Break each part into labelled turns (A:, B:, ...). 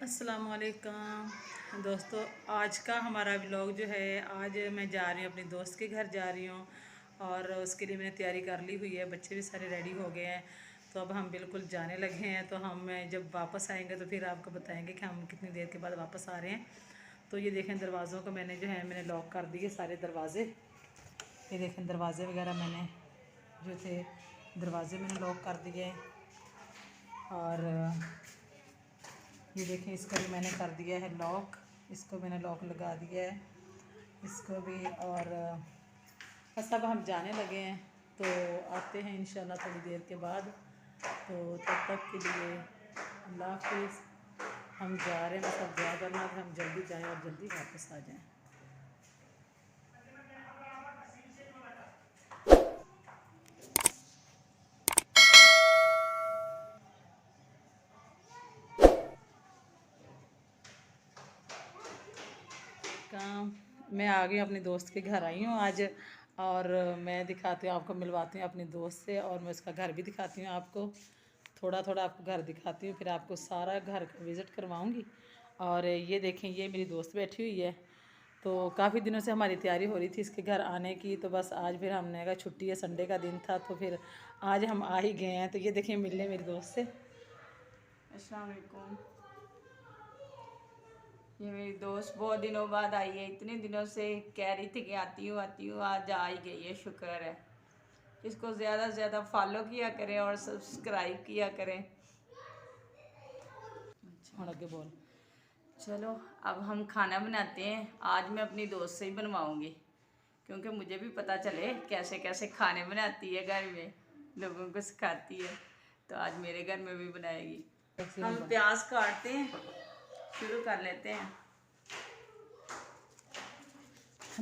A: अस्सलाम वालेकुम दोस्तों। आज का हमारा व्लॉग जो है, आज मैं जा रही हूँ अपनी दोस्त के घर जा रही हूँ और उसके लिए मैंने तैयारी कर ली हुई है। बच्चे भी सारे रेडी हो गए हैं, तो अब हम बिल्कुल जाने लगे हैं। तो हम जब वापस आएंगे तो फिर आपको बताएंगे कि हम कितनी देर के बाद वापस आ रहे हैं। तो ये देखें, दरवाज़ों को मैंने लॉक कर दिए सारे दरवाज़े। ये देखें, दरवाज़े वगैरह मैंने जो थे दरवाज़े मैंने लॉक कर दिए। और ये देखें, इसका भी मैंने कर दिया है लॉक, इसको मैंने लॉक लगा दिया है, इसको भी। और बस अब हम जाने लगे हैं, तो आते हैं इंशाल्लाह थोड़ी देर के बाद। तो तब तक के लिए अल्लाह हाफिज़। हम जा रहे हैं, बस अब दुआ करना कि हम जल्दी जाएं और जल्दी वापस आ जाएं। काम मैं आ गई, अपनी दोस्त के घर आई हूँ आज। और मैं दिखाती हूँ आपको, मिलवाती हूँ अपनी दोस्त से, और मैं उसका घर भी दिखाती हूँ आपको। थोड़ा थोड़ा आपको घर दिखाती हूँ, फिर आपको सारा घर विज़िट करवाऊँगी। और ये देखें, ये मेरी दोस्त बैठी हुई है। तो काफ़ी दिनों से हमारी तैयारी हो रही थी इसके घर आने की, तो बस आज फिर हमने कहा छुट्टी है, संडे का दिन था, तो फिर आज हम आ ही गए हैं। तो ये देखें, मिलने मेरी दोस्त से।
B: अस्सलाम वालेकुम। ये मेरी दोस्त बहुत दिनों बाद आई है। इतने दिनों से कह रही थी कि आती हूँ, आज आ ही गई है, शुक्र है। इसको ज़्यादा से ज़्यादा फॉलो किया करें और सब्सक्राइब किया करें।
A: और आगे बोल।
B: चलो, अब हम खाना बनाते हैं। आज मैं अपनी दोस्त से ही बनवाऊँगी, क्योंकि मुझे भी पता चले कैसे कैसे खाने बनाती है, घर में लोगों को सिखाती है। तो आज मेरे घर में भी बनाएगी। हम प्याज काटते हैं, शुरू कर लेते हैं।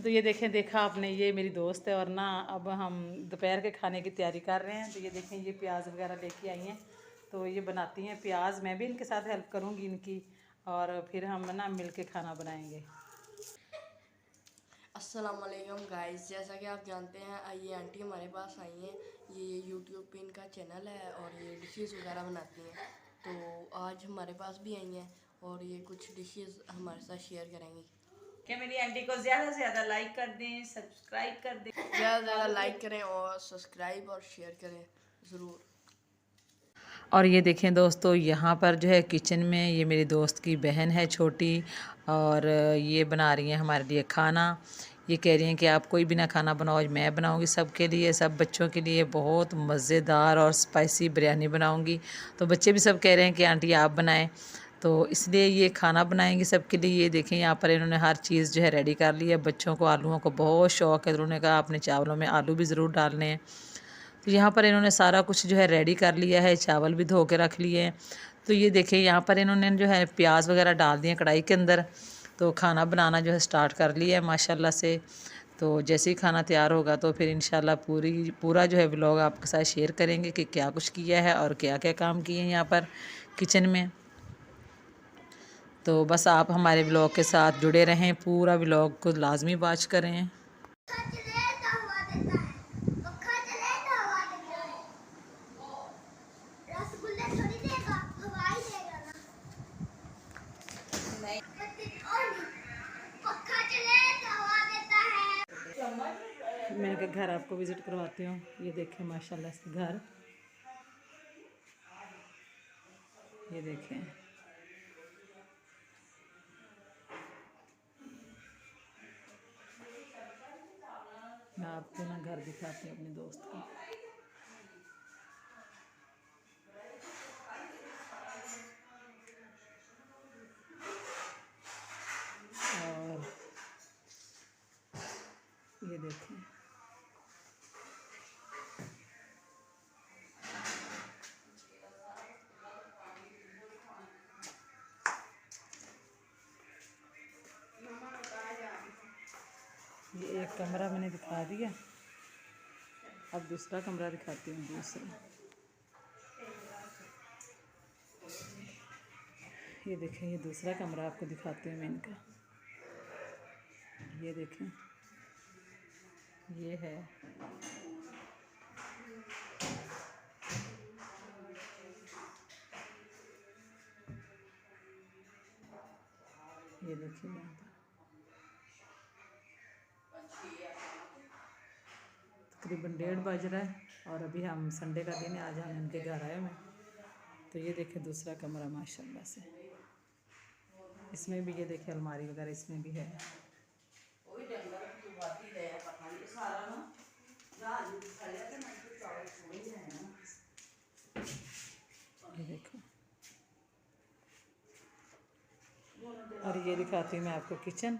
A: तो ये देखें, देखा आपने, ये मेरी दोस्त है। और ना अब हम दोपहर के खाने की तैयारी कर रहे हैं। तो ये देखें, ये प्याज वगैरह लेके आई हैं, तो ये बनाती हैं प्याज। मैं भी इनके साथ हेल्प करूँगी इनकी, और फिर हम ना मिल के खाना बनाएंगे।
C: अस्सलाम वालेकुम गाइस। जैसा कि आप जानते हैं, ये आंटी हमारे पास आई हैं। ये यूट्यूब पे इनका चैनल है और ये डिशेस वगैरह बनाती हैं। तो आज हमारे पास भी आई हैं और ये कुछ डिशेस हमारे साथ शेयर करेंगी।
B: क्या मेरी आंटी को ज़्यादा से ज़्यादा लाइक कर दें, सब्सक्राइब कर दें,
C: ज़्यादा से ज़्यादा लाइक करें और सब्सक्राइब और शेयर करें ज़रूर।
A: और ये देखें दोस्तों, यहाँ पर जो है किचन में ये मेरी दोस्त की बहन है छोटी, और ये बना रही हैं हमारे लिए खाना। ये कह रही हैं कि आप कोई भी ना खाना बनाओ, आज मैं बनाऊँगी सबके लिए, सब बच्चों के लिए बहुत मज़ेदार और स्पाइसी बिरयानी बनाऊँगी। तो बच्चे भी सब कह रहे हैं कि आंटी आप बनाएं, तो इसलिए ये खाना बनाएंगी सबके लिए। ये देखें, यहाँ पर इन्होंने हर चीज़ जो है रेडी कर ली है। बच्चों को आलूओं को बहुत शौक़ है, तो उन्होंने कहा आपने चावलों में आलू भी ज़रूर डालने हैं। तो यहाँ पर इन्होंने सारा कुछ जो है रेडी कर लिया है, चावल भी धो के रख लिए हैं। तो ये देखिए, यहाँ पर इन्होंने जो है प्याज वगैरह डाल दिए कढ़ाई के अंदर। तो खाना बनाना जो है स्टार्ट कर लिया है माशाल्लाह से। तो जैसे ही खाना तैयार होगा तो फिर इंशाल्लाह पूरा जो है व्लॉग आपके साथ शेयर करेंगे कि क्या कुछ किया है और क्या क्या काम किए हैं यहाँ पर किचन में। तो बस आप हमारे व्लॉग के साथ जुड़े रहें, पूरा व्लॉग को लाजमी वॉच करें। मैंने कहा घर आपको विज़िट करवाती हूँ। ये देखें माशाल्लाह से घर, ये देखें। मैं आपको ना घर दिखाती हूँ अपनी दोस्त का। और ये देखें, ये एक कमरा मैंने दिखा दिया। अब दूसरा कमरा दिखाती हूँ। ये देखें, ये दूसरा कमरा आपको दिखाती हूँ मैं इनका। ये देखें, ये है। ये देखिए यहाँ पर तकरीबन 1:30 बज रहा है और अभी हम संडे का दिन है, आज हम इनके घर आए हुए हैं। तो ये देखें दूसरा कमरा माशाल्लाह से, इसमें भी ये देखें अलमारी वगैरह इसमें भी है। ये देखो, और ये दिखाती हूँ मैं आपको किचन।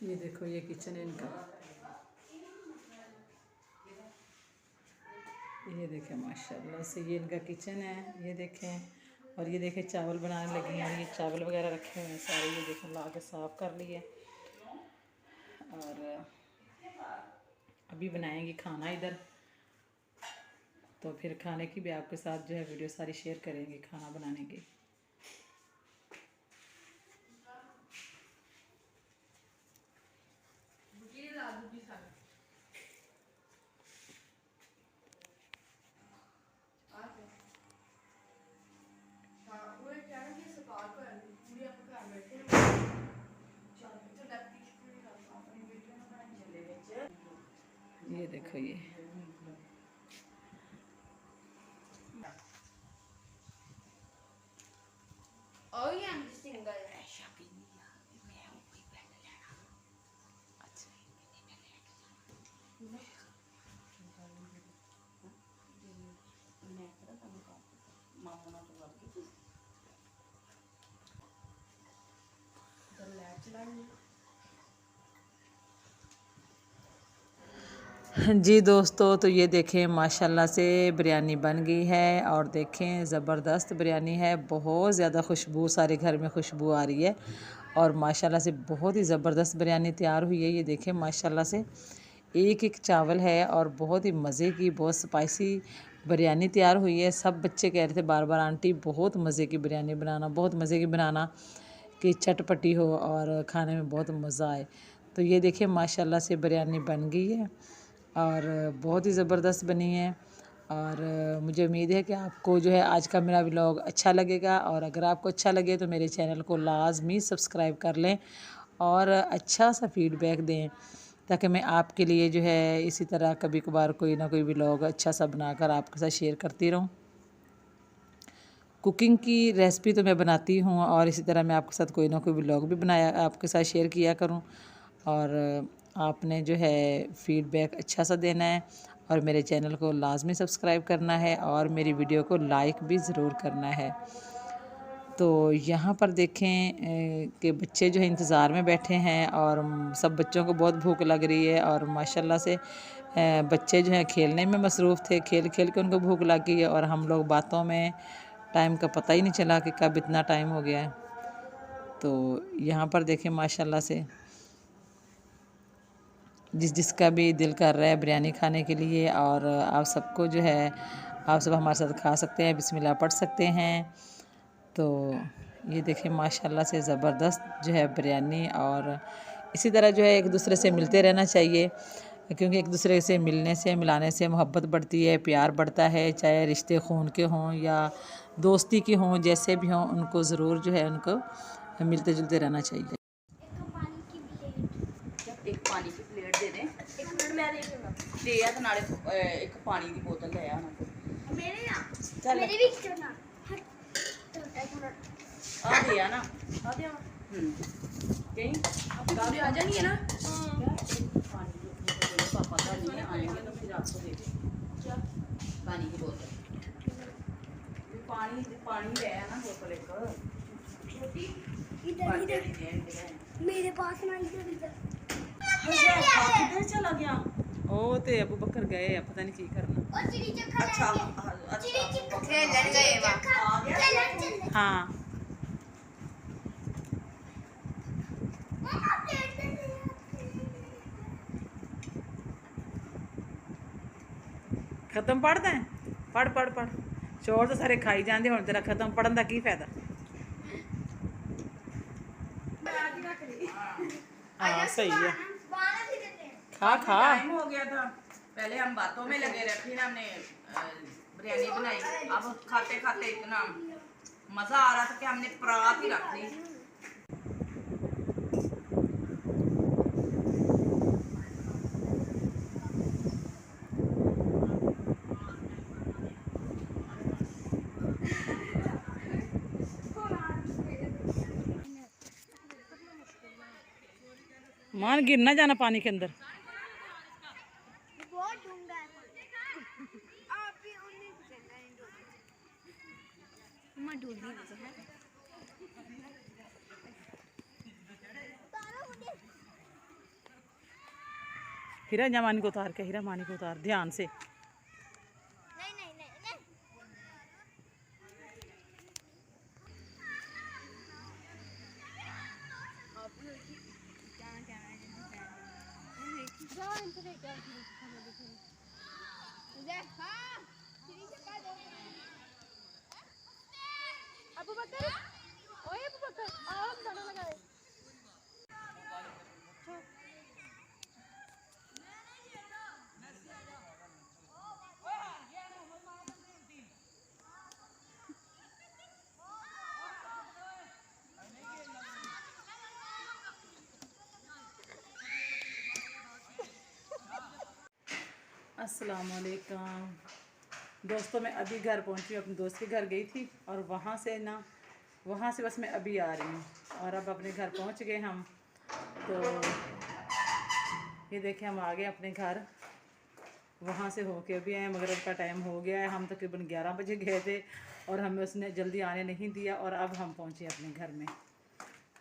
A: ये देखो ये किचन है इनका, ये देखें माशाल्लाह से ये इनका किचन है। ये देखें, और ये देखें चावल बनाने लगी हैं और ये चावल वगैरह रखे हुए हैं सारे, ये देखें ला के साफ़ कर लिए और अभी बनाएंगे खाना इधर। तो फिर खाने की भी आपके साथ जो है वीडियो सारी शेयर करेंगे खाना बनाने की। ये देखो ये जी दोस्तों, तो ये देखें माशाल्लाह से बिरयानी बन गई है और देखें ज़बरदस्त बिरयानी है, बहुत ज़्यादा खुशबू, सारे घर में खुशबू आ रही है और माशाल्लाह से बहुत ही ज़बरदस्त बिरयानी तैयार हुई है। ये देखें माशाल्लाह से एक एक चावल है और बहुत ही मज़े की, बहुत स्पाइसी बिरयानी तैयार हुई है। सब बच्चे कह रहे थे बार बार आंटी बहुत मज़े की बिरयानी बनाना, बहुत मज़े की बनाना कि चटपटी हो और खाने में बहुत मज़ा आए। तो ये देखिए माशाल्लाह से बिरयानी बन गई है और बहुत ही ज़बरदस्त बनी है और मुझे उम्मीद है कि आपको जो है आज का मेरा व्लॉग अच्छा लगेगा। और अगर आपको अच्छा लगे तो मेरे चैनल को लाजमी सब्सक्राइब कर लें और अच्छा सा फीडबैक दें, ताकि मैं आपके लिए जो है इसी तरह कभी कभार कोई ना कोई व्लॉग अच्छा सा बनाकर आपके साथ शेयर करती रहूं। कुकिंग की रेसिपी तो मैं बनाती हूँ और इसी तरह मैं आपके साथ कोई ना कोई व्लॉग भी बनाया आपके साथ शेयर किया करूँ। और आपने जो है फ़ीडबैक अच्छा सा देना है और मेरे चैनल को लाजमी सब्सक्राइब करना है और मेरी वीडियो को लाइक भी ज़रूर करना है। तो यहाँ पर देखें कि बच्चे जो है इंतज़ार में बैठे हैं और सब बच्चों को बहुत भूख लग रही है और माशाल्लाह से बच्चे जो हैं खेलने में मसरूफ़ थे, खेल खेल के उनको भूख लग गई है और हम लोग बातों में टाइम का पता ही नहीं चला कि कब इतना टाइम हो गया है। तो यहाँ पर देखें माशाल्लाह से जिसका भी दिल कर रहा है बिरयानी खाने के लिए और आप सबको जो है आप सब हमारे साथ खा सकते हैं, बिस्मिल्लाह पढ़ सकते हैं। तो ये देखें माशाल्लाह से ज़बरदस्त जो है बिरयानी और इसी तरह जो है एक दूसरे से मिलते रहना चाहिए, क्योंकि एक दूसरे से मिलने से मिलाने से मोहब्बत बढ़ती है, प्यार बढ़ता है। चाहे रिश्ते खून के हों या दोस्ती के हों, जैसे भी हों उनको ज़रूर जो है उनको मिलते जुलते रहना चाहिए।
B: एक पानी की प्लेट दे दें, एक मिनट मैं दे आ तो नाले एक पानी की बोतल ले आ ना मेरे ना चल मेरे भी करना एक मिनट आ दिया ना आ दिया कहीं आप आ जानी है ना पानी की बोतल पापा का नहीं आएंगे तो फिर आपको दे देंगे क्या पानी की बोतल पानी पानी ले आना बोतल एक छोटी इधर मेरे पास ना इधर किधर चला गया?
A: ओ ते अबू बकर गए, पता नहीं की करना।
B: अच्छा खेलन गए वहाँ।
A: हाँ खत्म पढ़ दें, पढ़ पढ़ पढ़ चौल तो सारे खाई जाते हुण तेरा खत्म पढ़न का की फायदा। हाँ सही है, खा खा
B: टाइम हो गया था, पहले हम बातों में लगे रहे, फिर हमने बिरयानी बनाई। अब खाते खाते इतना मज़ा आ रहा था कि हमने परात ही रख ली।
A: मान गिर ना जाना पानी के अंदर।
D: बहुत डूंगा है आप भी उन्हीं को चलना है मैं डूब भी नहीं है
A: हीरा जा मानी को उतार के, हीरा मानी को उतार ध्यान से।
D: नहीं नहीं नहीं नहीं अबू बकर ओए अबू बकर आओ खाना लगाए
A: अस्सलामुअलैकुम दोस्तों, मैं अभी घर पहुंची हूँ। अपने दोस्त के घर गई थी और वहाँ से बस मैं अभी आ रही हूँ और अब अपने घर पहुँच गए हम। तो ये देखें, हम आ गए अपने घर। वहाँ से होके अभी आए, मगरिब का टाइम हो गया है। हम तकरीबन 11 बजे गए थे और हमें उसने जल्दी आने नहीं दिया और अब हम पहुँचे अपने घर में।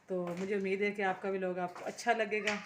A: तो मुझे उम्मीद है कि आपका भी लोग आपको अच्छा लगेगा।